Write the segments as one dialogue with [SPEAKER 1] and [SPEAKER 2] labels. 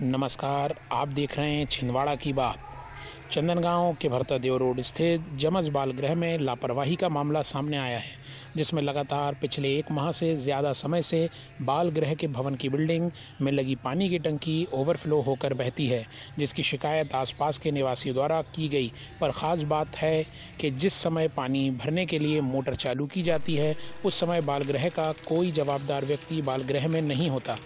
[SPEAKER 1] नमस्कार, आप देख रहे हैं छिंदवाड़ा की बात। चंदनगांव के भरतादेव रोड स्थित जमज बाल गृह में लापरवाही का मामला सामने आया है, जिसमें लगातार पिछले 1 माह से ज़्यादा समय से बाल गृह के भवन की बिल्डिंग में लगी पानी की टंकी ओवरफ्लो होकर बहती है, जिसकी शिकायत आसपास के निवासियों द्वारा की गई। पर ख़ास बात है कि जिस समय पानी भरने के लिए मोटर चालू की जाती है, उस समय बाल गृह का कोई जवाबदार व्यक्ति बाल गृह में नहीं होता,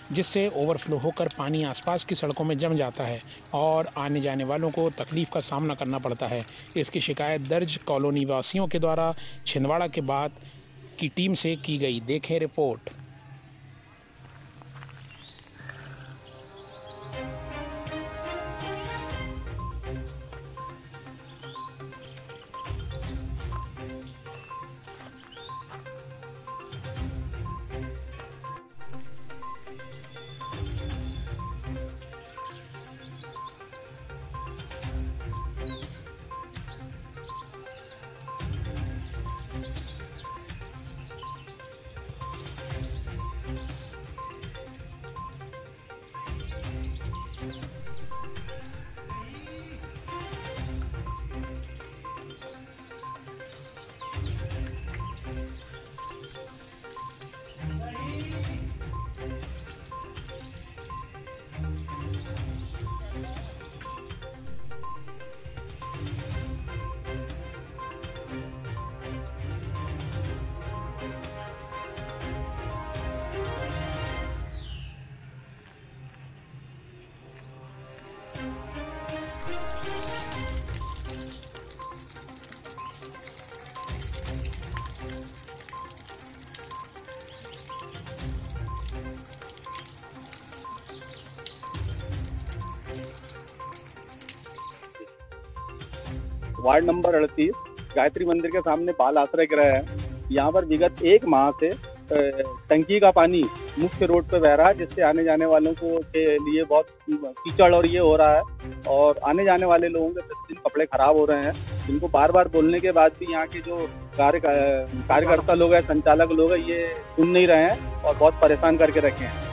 [SPEAKER 1] जिससे ओवरफ्लो होकर पानी आसपास की सड़कों में जम जाता है और आने जाने वालों को तकलीफ़ का सामना करना पड़ता है। इसकी शिकायत दर्ज कॉलोनी वासियों के द्वारा छिंदवाड़ा के बाद की टीम से की गई। देखें रिपोर्ट।
[SPEAKER 2] वार्ड नंबर 38 गायत्री मंदिर के सामने बाल आश्रय गृह है। यहाँ पर विगत 1 माह से टंकी का पानी मुख्य रोड पर बह रहा है, जिससे आने जाने वालों को के लिए बहुत कीचड़ और ये हो रहा है और आने जाने वाले लोगों के प्रतिदिन कपड़े खराब हो रहे हैं। इनको बार बार बोलने के बाद भी यहाँ के जो कार्यकर्ता लोग हैं, संचालक लोग हैं, ये सुन नहीं रहे हैं और बहुत परेशान करके रखे हैं।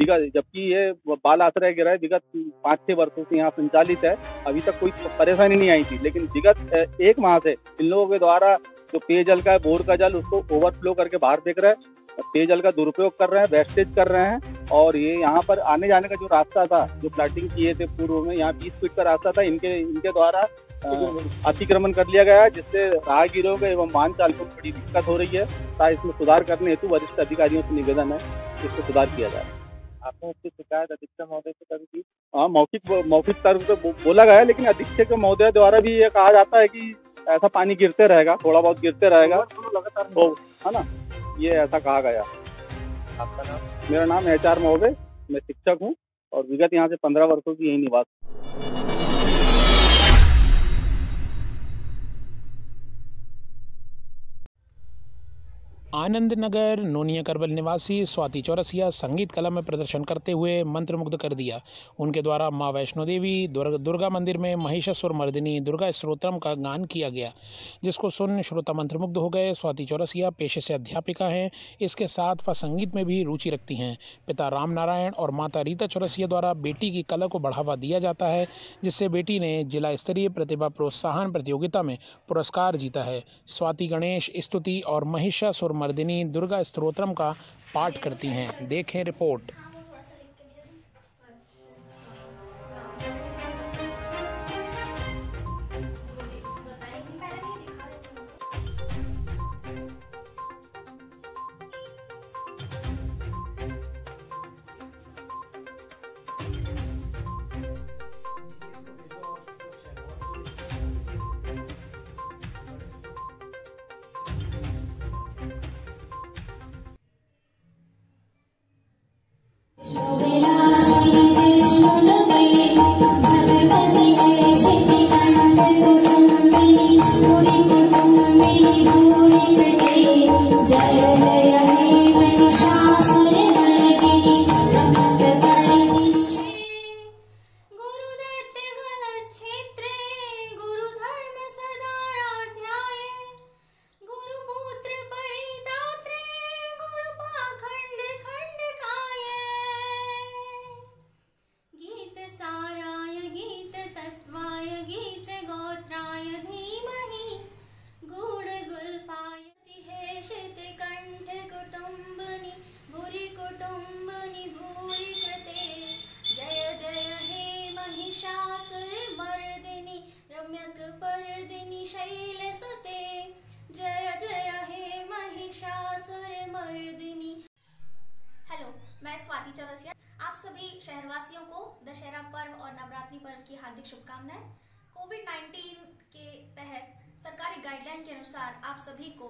[SPEAKER 2] जबकि ये बाल आश्रय गृह विगत 5-6 वर्षों से यहाँ संचालित है, अभी तक कोई परेशानी नहीं आई थी। लेकिन विगत 1 माह से इन लोगों के द्वारा जो पेयजल का है, बोर का जल, उसको ओवरफ्लो करके बाहर फेंक रहे हैं, पेयजल का दुरुपयोग कर रहे हैं, वेस्टेज कर रहे हैं। और ये यहाँ पर आने जाने का जो रास्ता था, जो प्लाटिंग किए थे पूर्व में, यहाँ 20 फीट का रास्ता था, इनके द्वारा अतिक्रमण कर लिया गया है, जिससे राहगीरों को एवं वाहन चालकों को बड़ी दिक्कत हो रही है। इसमें सुधार करने हेतु वरिष्ठ अधिकारियों से निवेदन है इसको सुधार किया जाए। आपने इसकी शिकायत अधीक्षक महोदय से कभी की? हाँ, मौखिक तर्क पे बोला गया है, लेकिन अधीक्षक महोदय द्वारा भी ये कहा जाता है कि ऐसा पानी गिरते रहेगा, थोड़ा बहुत गिरते रहेगा लगातार, है ना, ये ऐसा कहा गया। आपका नाम? मेरा नाम HR महोदय, मैं शिक्षक हूँ और विगत यहाँ से 15 वर्षों की यही निवास।
[SPEAKER 1] आनंद नगर नोनिया करबल निवासी स्वाति चौरसिया संगीत कला में प्रदर्शन करते हुए मंत्रमुग्ध कर दिया। उनके द्वारा माँ वैष्णो देवी दुर्गा मंदिर में महिषासुर मर्दिनी दुर्गा स्तोत्रम का गान किया गया, जिसको सुन श्रोता मंत्रमुग्ध हो गए। स्वाति चौरसिया पेशे से अध्यापिका हैं, इसके साथ वह संगीत में भी रुचि रखती हैं। पिता राम नारायण और माता रीता चौरसिया द्वारा बेटी की कला को बढ़ावा दिया जाता है, जिससे बेटी ने जिला स्तरीय प्रतिभा प्रोत्साहन प्रतियोगिता में पुरस्कार जीता है। स्वाति गणेश स्तुति और महिषासुर मर्दिनी दुर्गा स्तोत्रम का पाठ करती हैं। देखें रिपोर्ट।
[SPEAKER 3] शितिकण्ठे कुटुम्बिनि भूरि कुटुम्बिनि भूरि कृते जय जय हे महिषासुरमर्दिनि रम्यकपर्दिनि शैलसुते जय जय हे महिषासुरमर्दिनि। हेलो, मैं स्वाति चौरसिया। आप सभी शहरवासियों को दशहरा पर्व और नवरात्रि पर्व की हार्दिक शुभकामनाएं। कोविड-19 के तहत सरकारी गाइडलाइन के अनुसार आप सभी को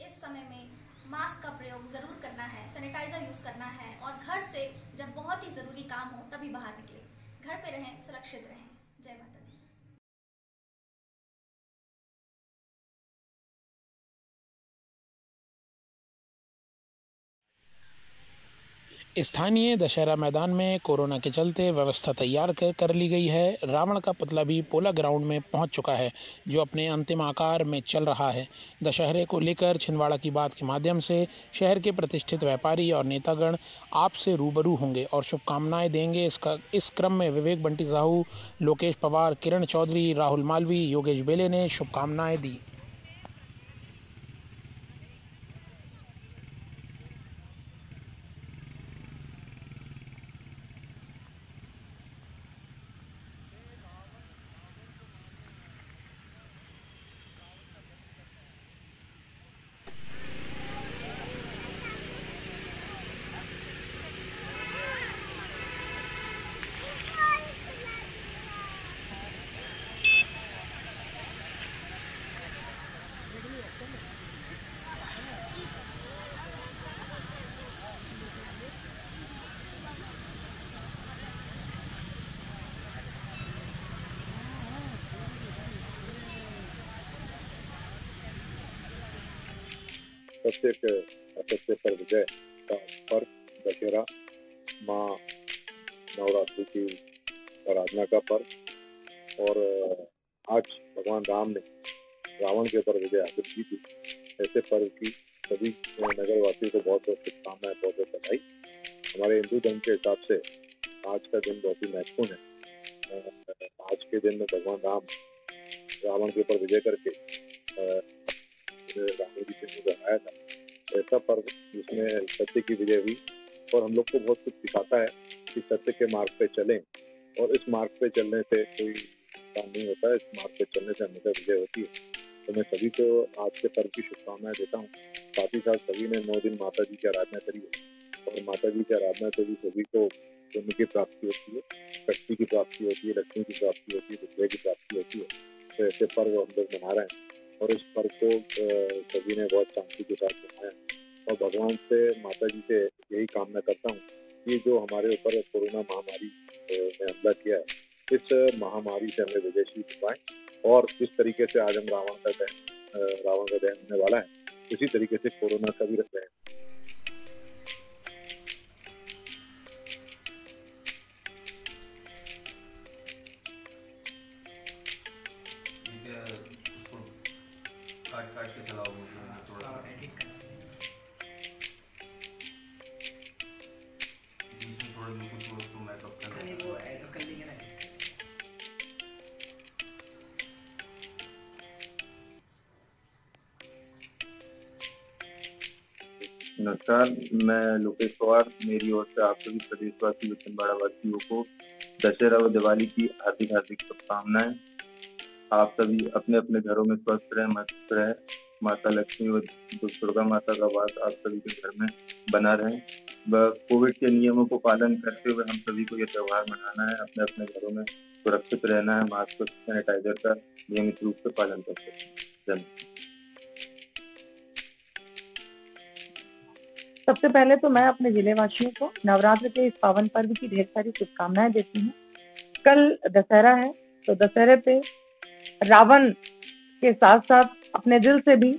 [SPEAKER 3] इस समय में मास्क का प्रयोग ज़रूर करना है, सैनिटाइज़र यूज़ करना है और घर से जब बहुत ही ज़रूरी काम हो तभी बाहर निकलें। घर पे रहें, सुरक्षित रहें। जय माता दी।
[SPEAKER 1] स्थानीय दशहरा मैदान में कोरोना के चलते व्यवस्था तैयार कर ली गई है। रावण का पुतला भी पोला ग्राउंड में पहुंच चुका है, जो अपने अंतिम आकार में चल रहा है। दशहरे को लेकर छिंदवाड़ा की बात के माध्यम से शहर के प्रतिष्ठित व्यापारी और नेतागण आपसे रूबरू होंगे और शुभकामनाएं देंगे। इस क्रम में विवेक बंटी साहू, लोकेश पवार, किरण चौधरी, राहुल मालवी, योगेश बेले ने शुभकामनाएं दी।
[SPEAKER 4] प्रत्येक असत्य पर विजय का पर्व दशहरा, माँ नवरात्रि की आराधना का पर्व। और आज भगवान राम ने रावण के ऊपर विजय हासिल की थी। ऐसे पर्व की सभी नगरवासियों को बहुत बहुत शुभकामनाएं, बहुत बहुत बधाई। हमारे हिंदू धर्म के हिसाब से आज का दिन बहुत ही महत्वपूर्ण है। आज के दिन में भगवान राम रावण के ऊपर विजय करके रावण जी से हराया था। ऐसा पर्व जिसमें सत्य की विजय हुई और हम लोग को बहुत कुछ सिखाता है कि सत्य के मार्ग पे चलें और इस मार्ग पे चलने से कोई काम नहीं होता है। इस मार्ग पे चलने से हमेशा विजय होती है। तो मैं सभी को आज के पर्व की शुभकामनाएं देता हूँ। साथ ही साथ सभी ने 9 दिन माता जी की आराधना करी है और माता जी की आराधना से भी सभी को पुण्य की प्राप्ति होती है, शक्ति की प्राप्ति होती है, लक्ष्मी की प्राप्ति होती है, विजय की प्राप्ति होती है। तो ऐसे पर्व हम लोग मना रहे हैं और इस पर्व को सभी ने बहुत शांति के साथ मनाया और भगवान से, माता जी से यही कामना करता हूँ कि जो हमारे ऊपर कोरोना महामारी ने हमला किया है, इस महामारी से हमें विजयशील पाएं और जिस तरीके से आज हम रावण का दहन होने वाला है, इसी तरीके से कोरोना का भी रख रहे हैं।
[SPEAKER 5] काट के चलाओ थोड़ा बीच में थोड़ा कुछ उसको मैकअप कर वो ऐड कर देंगे ना।
[SPEAKER 6] नमस्कार, मैं लोकेश पवार। मेरी ओर से आप सभी प्रदेशवासी व छिंदवाड़ा वासियों को दशहरा व दिवाली की हार्दिक हार्दिक शुभकामनाएं। आप सभी अपने अपने घरों में स्वस्थ रहें, मस्त रहें। माता लक्ष्मी व दुर्गा माता का वास आप सभी के घर में बना रहे। कोविड के नियमों को पालन करते हुए हम सभी को ये त्यौहार मनाना है। अपने अपने घरों में सुरक्षित रहना है। मास्क और सैनिटाइजर का नियमित रूप से पालन करते हैं। धन्यवाद।
[SPEAKER 7] सबसे पहले तो मैं अपने जिले वासियों को नवरात्र के इस पावन पर्व की ढेर सारी शुभकामनाएं देती हूँ। कल दशहरा है, तो दशहरे पे रावण के साथ साथ अपने दिल से भी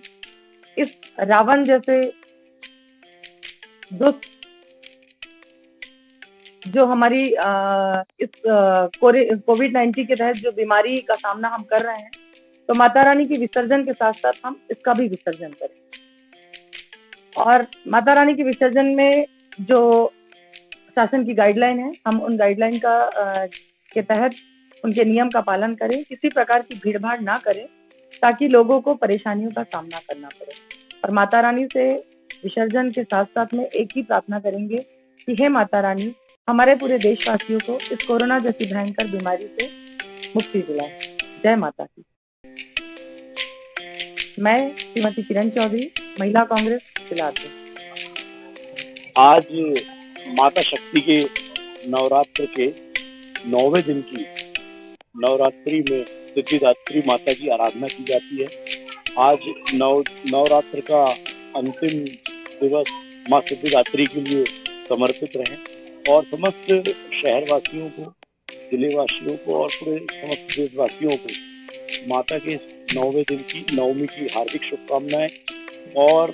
[SPEAKER 7] इस रावण जैसे दुष्ट जो हमारी इस कोविड-19 के तहत जो बीमारी का सामना हम कर रहे हैं, तो माता रानी की विसर्जन के साथ साथ हम इसका भी विसर्जन करें। और माता रानी के विसर्जन में जो शासन की गाइडलाइन है, हम उन गाइडलाइन के तहत उनके नियम का पालन करें। किसी प्रकार की भीड़ भाड़ ना करें ताकि लोगों को परेशानियों का सामना करना पड़े। और माता रानी से विसर्जन के साथ साथ में एक ही प्रार्थना करेंगे कि हे माता रानी, हमारे पूरे देशवासियों को इस कोरोना जैसी भयंकर बीमारी से मुक्ति दिलाए। जय माता की। मैं श्रीमती किरण चौधरी, महिला कांग्रेस बिलासपुर।
[SPEAKER 8] आज माता शक्ति के नवरात्र के 9वें दिन की नवरात्रि में सिद्धिदात्री माता की आराधना की जाती है। आज नवरात्र का अंतिम दिवस माँ सिद्धिदात्री के लिए समर्पित रहे और समस्त शहरवासियों को, जिलेवासियों को और पूरे समस्त देशवासियों को माता के 9वें दिन की नवमी की हार्दिक शुभकामनाएं। और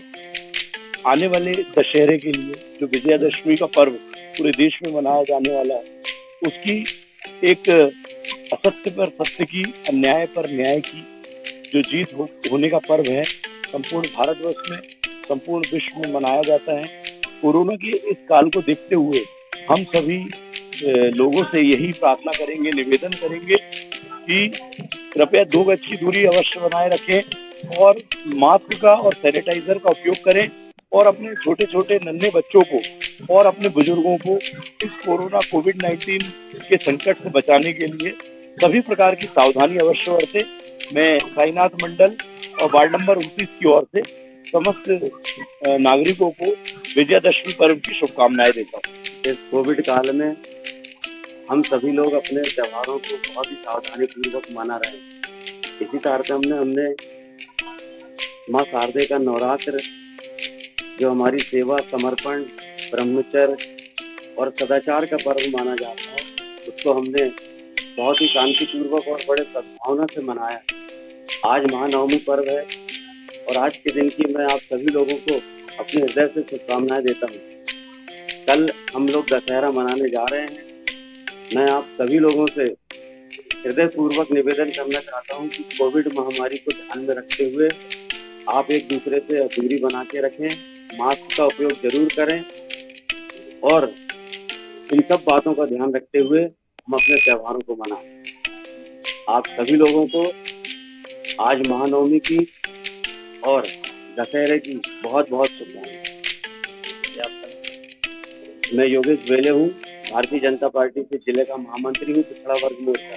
[SPEAKER 8] आने वाले दशहरे के लिए जो विजयादशमी का पर्व पूरे देश में मनाया जाने वाला है, उसकी एक असत्य पर सत्य की, अन्याय पर न्याय की जो जीत होने का पर्व है, संपूर्ण भारतवर्ष में, संपूर्ण विश्व में मनाया जाता है। कोरोना के इस काल को देखते हुए हम सभी लोगों से यही प्रार्थना करेंगे, निवेदन करेंगे कि कृपया 2 गज की दूरी अवश्य बनाए रखें और मास्क का और सैनिटाइजर का उपयोग करें और अपने छोटे छोटे नन्हे बच्चों को और अपने बुजुर्गों को इस कोरोना कोविड-19 के संकट से बचाने के लिए सभी प्रकार की सावधानी अवश्य बरतें। मैं साईनाथ मंडल और वार्ड नंबर 29 की ओर से समस्त नागरिकों को विजयादशमी पर्व की शुभकामनाएं देता हूँ।
[SPEAKER 9] इस कोविड काल में हम सभी लोग अपने त्योहारों को बहुत ही सावधानी पूर्वक मना रहे हैं। इसी तारतम्य में हमने माँ शारदे का नवरात्र, जो हमारी सेवा, समर्पण, ब्रह्मचर्य और सदाचार का पर्व माना जाता है, उसको हमने बहुत ही शांतिपूर्वक और बड़े सद्भावना से मनाया। आज महानवमी पर्व है और आज के दिन की मैं आप सभी लोगों को अपने हृदय से शुभकामनाएं देता हूँ। कल हम लोग दशहरा मनाने जा रहे हैं। मैं आप सभी लोगों से हृदय पूर्वक निवेदन करना चाहता हूँ कि कोविड महामारी को ध्यान में रखते हुए आप एक दूसरे से दूरी बना के रखें, मास्क का उपयोग जरूर करें और इन सब बातों का ध्यान रखते हुए हम अपने त्योहारों को मनाएं। आप सभी लोगों को आज महानवमी की और दशहरे की बहुत बहुत शुभकामनाएं। मैं योगेश बेले हूँ, भारतीय जनता पार्टी के जिले का महामंत्री हूँ, पिछड़ा वर्ग मोर्चा।